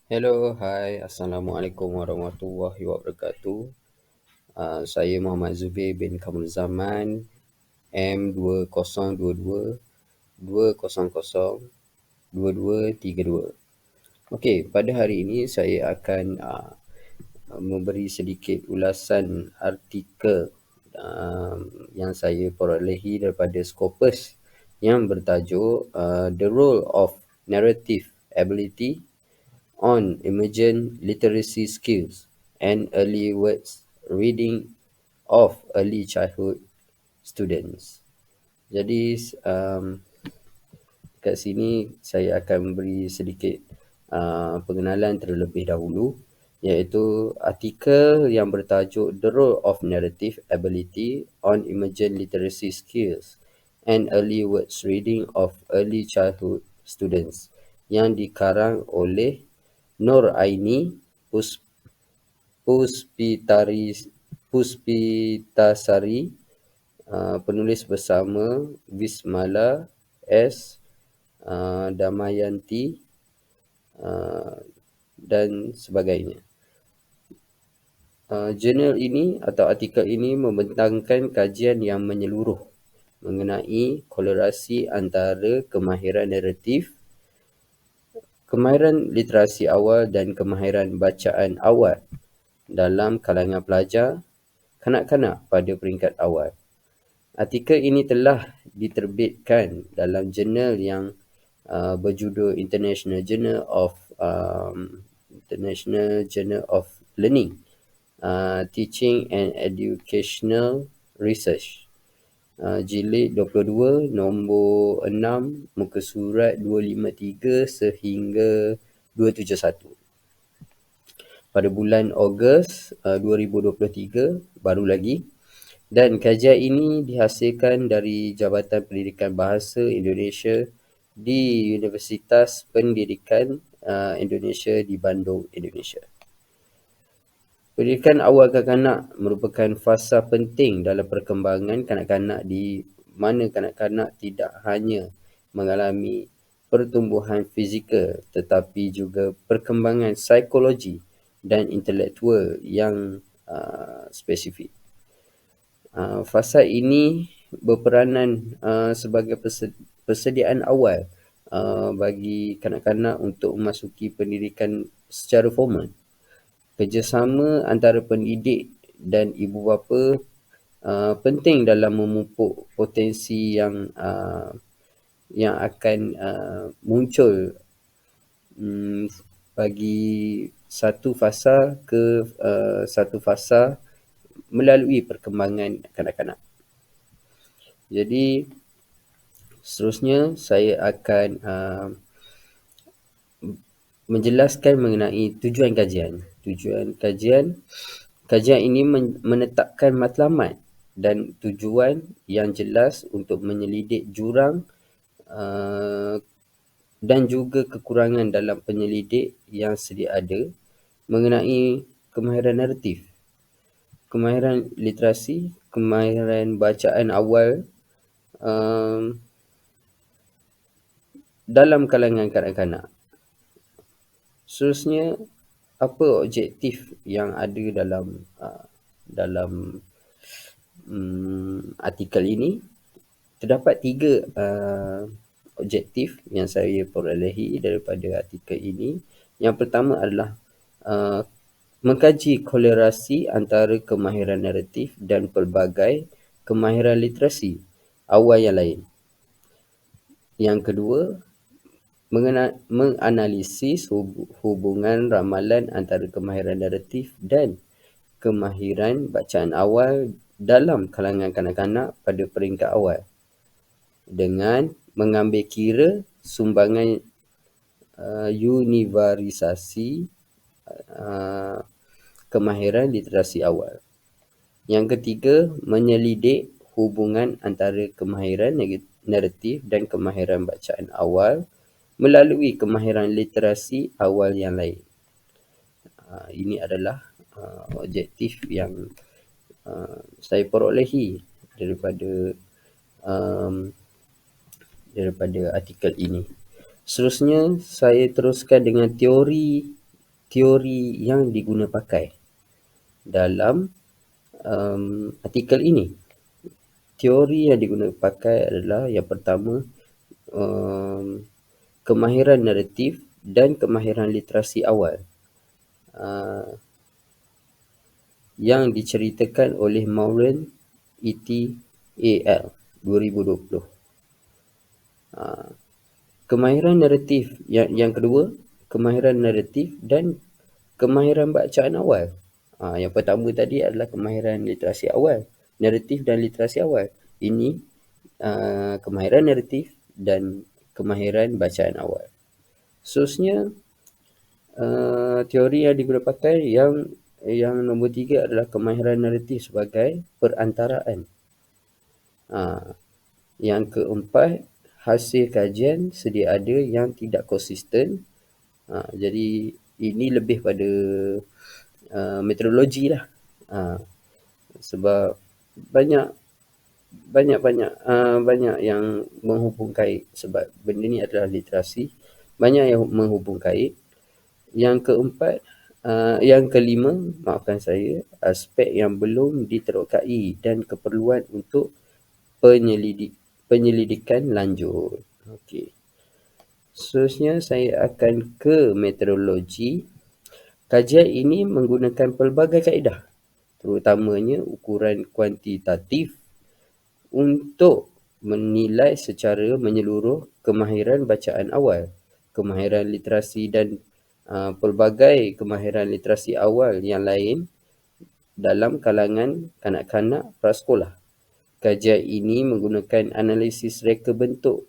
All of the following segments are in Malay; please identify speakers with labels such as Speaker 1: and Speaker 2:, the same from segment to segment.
Speaker 1: Hello, hai, Assalamualaikum warahmatullahi wabarakatuh. Saya Muhammad Zubir bin Kamul Zaman, M2022002232. Okey, pada hari ini saya akan memberi sedikit ulasan artikel yang saya perolehi daripada Scopus yang bertajuk The Role of Narrative Ability on Emergent Literacy Skills and Early Words Reading of Early Childhood Students. Jadi kat sini saya akan beri sedikit pengenalan terlebih dahulu, iaitu artikel yang bertajuk The Role of Narrative Ability on Emergent Literacy Skills and Early Words Reading of Early Childhood Students yang dikarang oleh Nur Aini Puspitasari, penulis bersama Wismala S. Damayanti dan sebagainya. Jurnal ini atau artikel ini membentangkan kajian yang menyeluruh mengenai kolerasi antara kemahiran naratif, kemahiran literasi awal dan kemahiran bacaan awal dalam kalangan pelajar kanak-kanak pada peringkat awal. Artikel ini telah diterbitkan dalam jurnal yang berjudul International Journal of Learning, Teaching and Educational Research, jilid 22, nombor 6, muka surat 253 sehingga 271. Pada bulan Ogos 2023, baru lagi. Dan kajian ini dihasilkan dari Jabatan Pendidikan Bahasa Indonesia di Universitas Pendidikan Indonesia di Bandung, Indonesia. Pendidikan awal kanak-kanak merupakan fasa penting dalam perkembangan kanak-kanak, di mana kanak-kanak tidak hanya mengalami pertumbuhan fizikal tetapi juga perkembangan psikologi dan intelektual yang spesifik. Fasa ini berperanan sebagai persediaan awal bagi kanak-kanak untuk memasuki pendidikan secara formal. Kerjasama antara pendidik dan ibu bapa penting dalam memupuk potensi yang akan muncul bagi satu fasa ke satu fasa melalui perkembangan kanak-kanak. Jadi seterusnya saya akan menjelaskan mengenai tujuan kajian. Kajian ini menetapkan matlamat dan tujuan yang jelas untuk menyelidik jurang dan juga kekurangan dalam penyelidik yang sedia ada mengenai kemahiran naratif, kemahiran literasi, kemahiran bacaan awal dalam kalangan kanak-kanak. Seterusnya, apa objektif yang ada dalam artikel ini? Terdapat 3 objektif yang saya perolehi daripada artikel ini. Yang pertama adalah mengkaji kolerasi antara kemahiran naratif dan pelbagai kemahiran literasi awal yang lain. Yang kedua, menganalisis hubungan ramalan antara kemahiran naratif dan kemahiran bacaan awal dalam kalangan kanak-kanak pada peringkat awal dengan mengambil kira sumbangan universalisasi kemahiran literasi awal. Yang ketiga, menyelidik hubungan antara kemahiran naratif dan kemahiran bacaan awal melalui kemahiran literasi awal yang lain. Ini adalah objektif yang saya perolehi daripada artikel ini. Seterusnya, saya teruskan dengan teori teori yang diguna pakai dalam artikel ini. Teori yang diguna pakai adalah yang pertama, kemahiran naratif dan kemahiran literasi awal yang diceritakan oleh Maureen et al. 2020. Kemahiran naratif yang kedua, kemahiran naratif dan kemahiran bacaan awal. Yang pertama tadi adalah kemahiran literasi awal, naratif dan literasi awal. Ini kemahiran naratif dan kemahiran bacaan awal. Seterusnya, teori yang digunakan pakai yang nombor 3 adalah kemahiran naratif sebagai perantaraan. Yang keempat, hasil kajian sedia ada yang tidak konsisten. Jadi ini lebih pada metodologi lah. Sebab banyak yang menghubung kait, sebab benda ni adalah literasi, banyak yang menghubung kait. Yang kelima, maafkan saya, aspek yang belum diterokai dan keperluan untuk penyelidikan lanjut. Okey. Seterusnya saya akan ke metodologi. Kajian ini menggunakan pelbagai kaedah, terutamanya ukuran kuantitatif, untuk menilai secara menyeluruh kemahiran bacaan awal, kemahiran literasi dan pelbagai kemahiran literasi awal yang lain dalam kalangan kanak-kanak prasekolah. Kajian ini menggunakan analisis reka bentuk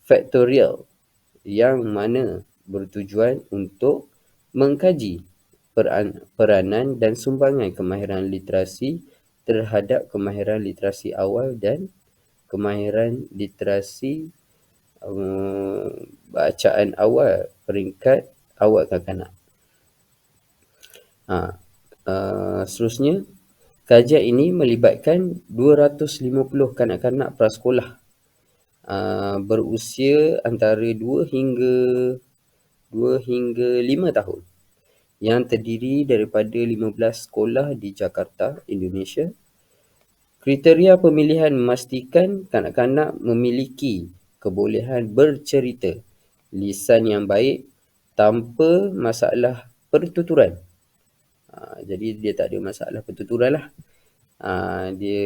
Speaker 1: faktorial yang mana bertujuan untuk mengkaji peranan dan sumbangan kemahiran literasi terhadap kemahiran literasi awal dan kemahiran literasi bacaan awal peringkat awal kanak-kanak. Seterusnya, kajian ini melibatkan 250 kanak-kanak prasekolah berusia antara 2 hingga 5 tahun yang terdiri daripada 15 sekolah di Jakarta, Indonesia. Kriteria pemilihan memastikan kanak-kanak memiliki kebolehan bercerita, lisan yang baik tanpa masalah pertuturan. Jadi dia tak ada masalah pertuturan lah. Dia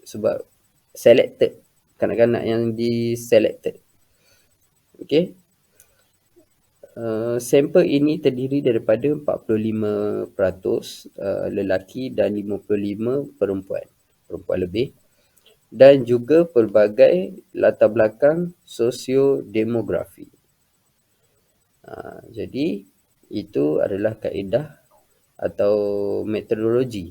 Speaker 1: sebab selected, kanak-kanak yang diselected. Okey. Sampel ini terdiri daripada 45% lelaki dan 55% perempuan lebih, dan juga pelbagai latar belakang sosiodemografi. Jadi itu adalah kaedah atau metodologi,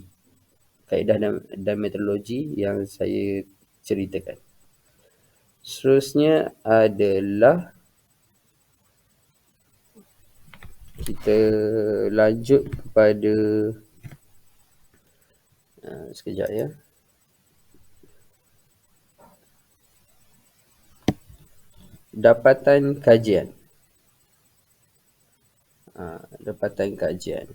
Speaker 1: kaedah dan metodologi yang saya ceritakan. Seterusnya adalah kita lanjut kepada sekejap ya. Dapatan kajian. Dapatan kajian.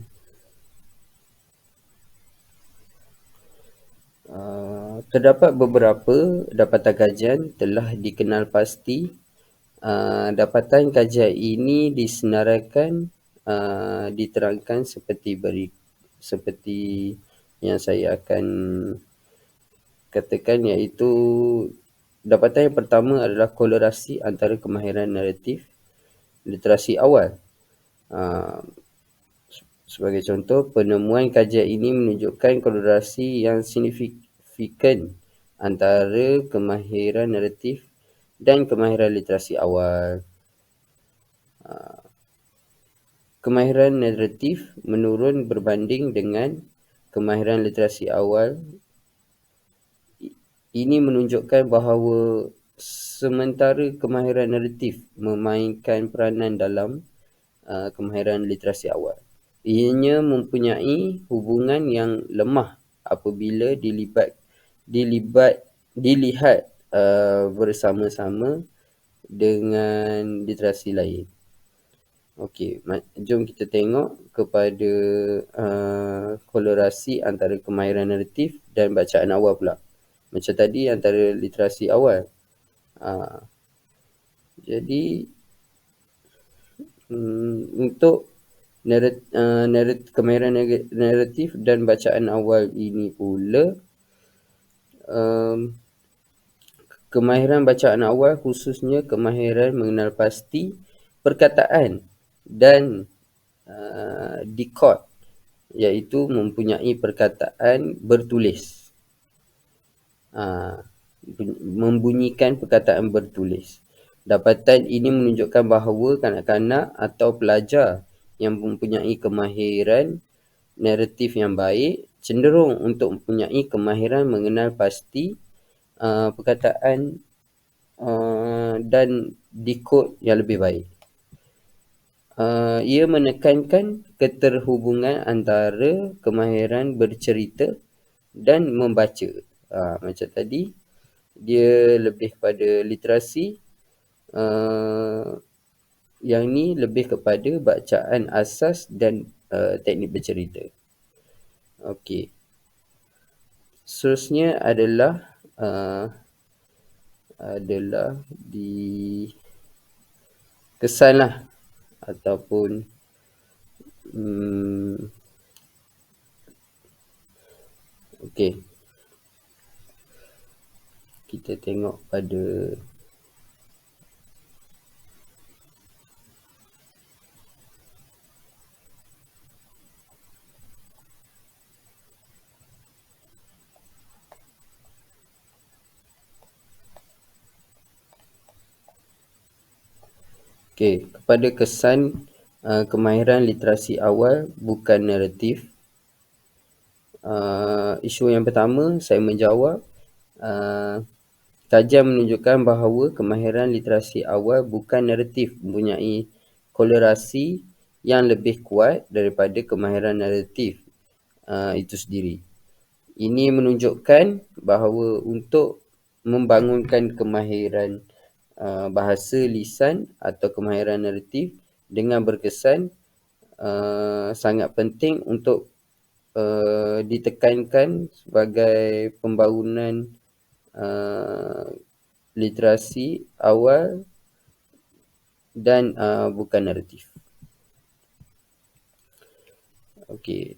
Speaker 1: Terdapat beberapa dapatan kajian telah dikenal pasti. Dapatan kajian ini disenaraikan, diterangkan seperti yang saya akan katakan, iaitu dapatan yang pertama adalah korelasi antara kemahiran naratif literasi awal. Sebagai contoh, penemuan kajian ini menunjukkan korelasi yang signifikan antara kemahiran naratif dan kemahiran literasi awal. Kemahiran naratif menurun berbanding dengan kemahiran literasi awal. Ini menunjukkan bahawa sementara kemahiran naratif memainkan peranan dalam kemahiran literasi awal, ianya mempunyai hubungan yang lemah apabila dilihat bersama-sama dengan literasi lain. Okey, jom kita tengok kepada kolerasi antara kemahiran naratif dan bacaan awal pula. Macam tadi antara literasi awal. Jadi untuk kemahiran naratif dan bacaan awal ini pula, kemahiran bacaan awal khususnya kemahiran mengenal pasti perkataan dan decode, iaitu mempunyai perkataan bertulis. Membunyikan perkataan bertulis. Dapatan ini menunjukkan bahawa kanak-kanak atau pelajar yang mempunyai kemahiran naratif yang baik cenderung untuk mempunyai kemahiran mengenal pasti perkataan dan decode yang lebih baik. Ia menekankan keterhubungan antara kemahiran bercerita dan membaca. Macam tadi, dia lebih kepada literasi, yang ni lebih kepada bacaan asas dan teknik bercerita. Okey. Seterusnya adalah di kesan lah, ataupun okey, kita tengok pada kepada kesan kemahiran literasi awal bukan naratif. Isu yang pertama saya menjawab, kajian menunjukkan bahawa kemahiran literasi awal bukan naratif mempunyai kolerasi yang lebih kuat daripada kemahiran naratif itu sendiri. Ini menunjukkan bahawa untuk membangunkan kemahiran bahasa lisan atau kemahiran naratif dengan berkesan sangat penting untuk ditekankan sebagai pembangunan literasi awal dan bukan naratif. Okey,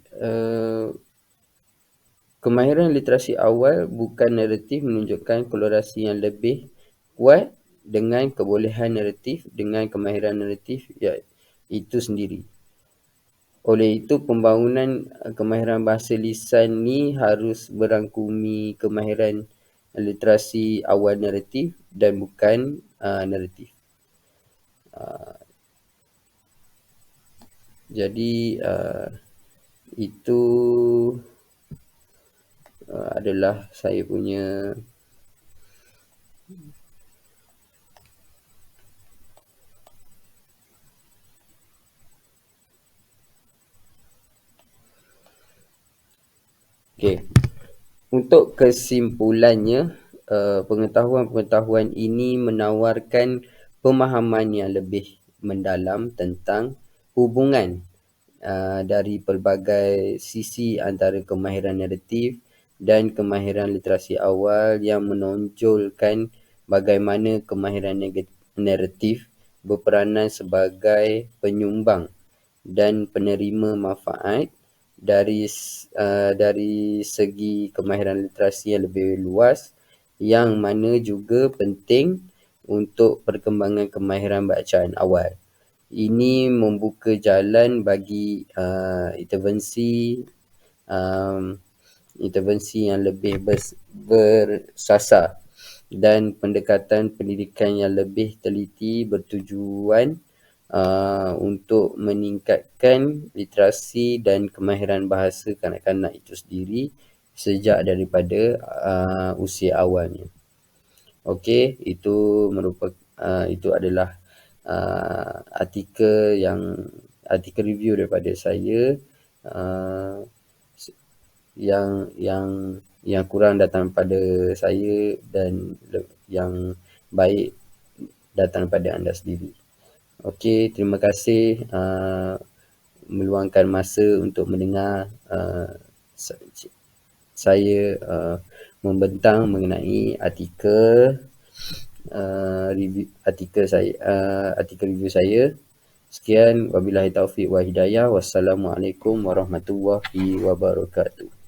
Speaker 1: kemahiran literasi awal bukan naratif menunjukkan kolerasi yang lebih kuat dengan kebolehan naratif dengan kemahiran naratif itu sendiri. Oleh itu, pembangunan kemahiran bahasa lisan ni harus berangkumi kemahiran literasi awal naratif dan bukan naratif. Jadi itu adalah saya punya untuk kesimpulannya, pengetahuan-pengetahuan ini menawarkan pemahaman yang lebih mendalam tentang hubungan dari pelbagai sisi antara kemahiran naratif dan kemahiran literasi awal yang menonjolkan bagaimana kemahiran naratif berperanan sebagai penyumbang dan penerima manfaat dari segi kemahiran literasi yang lebih luas, yang mana juga penting untuk perkembangan kemahiran bacaan awal. Ini membuka jalan bagi intervensi yang lebih bersasar dan pendekatan pendidikan yang lebih teliti bertujuan untuk meningkatkan literasi dan kemahiran bahasa kanak-kanak itu sendiri sejak daripada usia awalnya. Okey, itu adalah artikel review daripada saya, yang kurang datang pada saya dan yang baik datang pada anda sendiri. Okey, terima kasih meluangkan masa untuk mendengar saya membentang mengenai artikel review saya. Sekian, wabillahi taufiq wa hidayah. Wassalamualaikum warahmatullahi wabarakatuh.